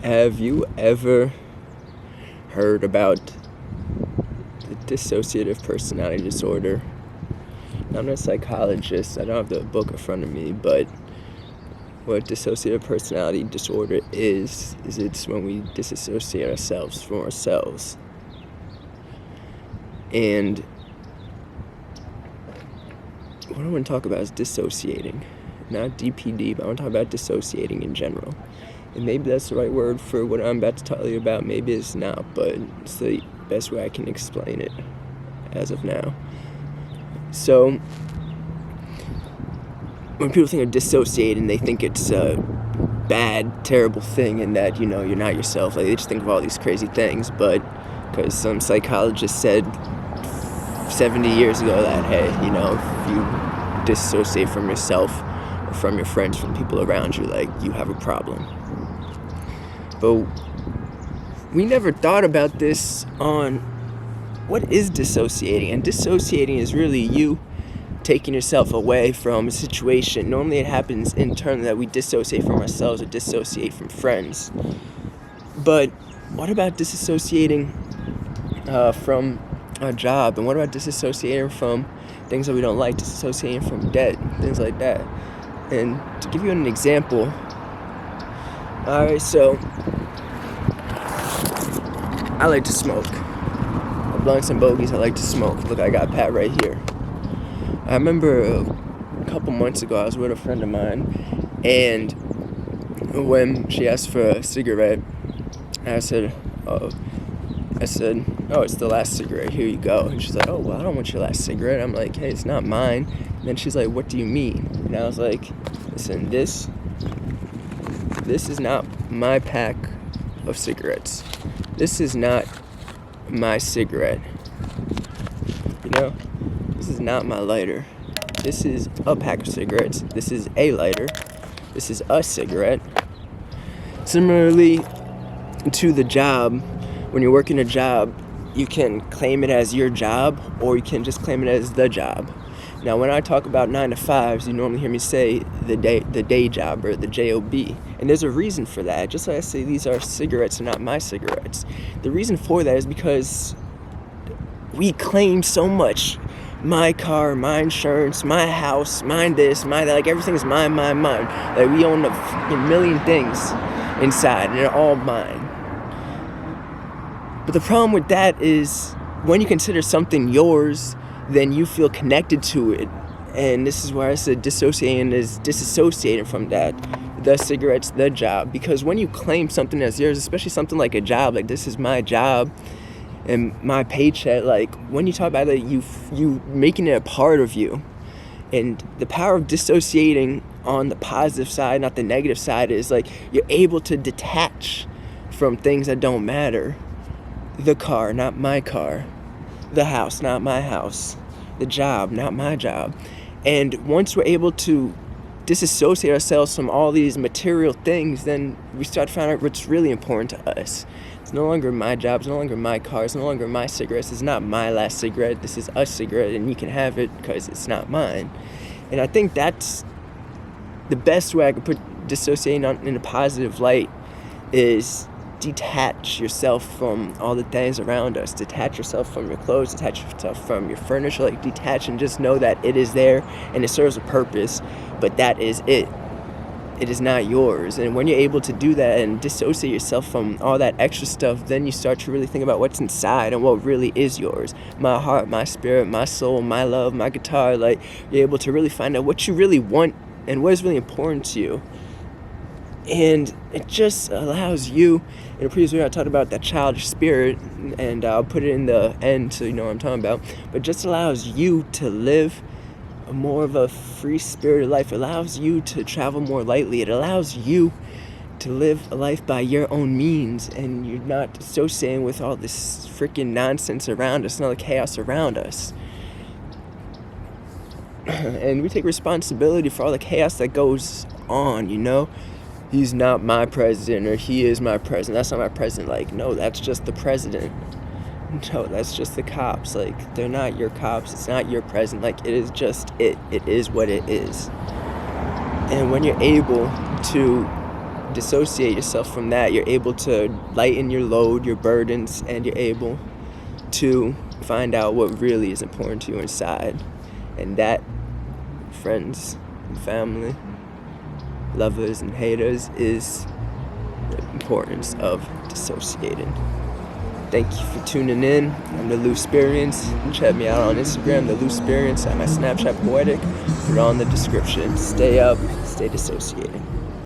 Have you ever heard about the dissociative personality disorder? I'm not a psychologist, I don't have the book in front of me, but what dissociative personality disorder is it's when we disassociate ourselves from ourselves. And what I want to talk about is dissociating. Not DPD, but I want to talk about dissociating in general. And maybe that's the right word for what I'm about to tell you about. Maybe it's not, but it's the best way I can explain it as of now. So, when people think of dissociating, they think it's a bad, terrible thing and that, you're not yourself. Like, they just think of all these crazy things, but because some psychologist said 70 years ago that, hey, if you dissociate from yourself or from your friends, from people around you, like, you have a problem. But we never thought about this on what is dissociating. And dissociating is really you taking yourself away from a situation. Normally it happens internally that we dissociate from ourselves or dissociate from friends. But what about disassociating from our job? And what about disassociating from things that we don't like, disassociating from debt, things like that? And to give you an example, alright, so I like to smoke. Blunts and bogeys, I like to smoke. Look, I got Pat right here. I remember a couple months ago, I was with a friend of mine, and when she asked for a cigarette, I said, oh, it's the last cigarette, here you go. And she's like, oh, well, I don't want your last cigarette. I'm like, hey, it's not mine. And then she's like, what do you mean? And I was like, listen, this is not my pack of cigarettes. This is not my cigarette. This is not my lighter. This is a pack of cigarettes. This is a lighter. This is a cigarette. Similarly to the job, when you're working a job, you can claim it as your job or you can just claim it as the job. Now, when I talk about 9 to 5s, you normally hear me say the day job or the job. And there's a reason for that. Just like I say, these are cigarettes and not my cigarettes. The reason for that is because we claim so much. My car, my insurance, my house, mine this, my that. Like, everything's mine. Like, we own a million things inside, and they're all mine. But the problem with that is when you consider something yours, then you feel connected to it. And this is where I said dissociating is disassociating from that. The cigarettes, the job. Because when you claim something as yours, especially something like a job, like this is my job and my paycheck, like when you talk about it, you making it a part of you. And the power of dissociating on the positive side, not the negative side, is like you're able to detach from things that don't matter. The car, not my car. The house, not my house. The job, not my job. And once we're able to disassociate ourselves from all these material things, then we start to find out what's really important to us. It's no longer my job, it's no longer my car, it's no longer my cigarettes, it's not my last cigarette, this is a cigarette and you can have it because it's not mine. And I think that's the best way I could put dissociating in a positive light is detach yourself from all the things around us. Detach yourself from your clothes, detach yourself from your furniture, like detach and just know that it is there and it serves a purpose, but that is it. It is not yours. And when you're able to do that and dissociate yourself from all that extra stuff, then you start to really think about what's inside and what really is yours. My heart, my spirit, my soul, my love, my guitar. Like, you're able to really find out what you really want and what is really important to you. And it just allows you, in a previous video I talked about that childish spirit, and I'll put it in the end so you know what I'm talking about, but it just allows you to live more of a free spirited life. It allows you to travel more lightly. It allows you to live a life by your own means, and you're not associating with all this freaking nonsense around us and all the chaos around us. And we take responsibility for all the chaos that goes on, He's not my president, or he is my president. That's not my president. Like, no, that's just the president. No, that's just the cops. Like, they're not your cops. It's not your president. Like, it is just it. It is what it is. And when you're able to dissociate yourself from that, you're able to lighten your load, your burdens, and you're able to find out what really is important to you inside. And that, friends and family, lovers and haters, is the importance of dissociating. Thank you for tuning in. I'm TheLughXPerience. Check me out on Instagram, TheLughXPerience, and my Snapchat PoetYK. Put it on the description. Stay up, stay dissociating.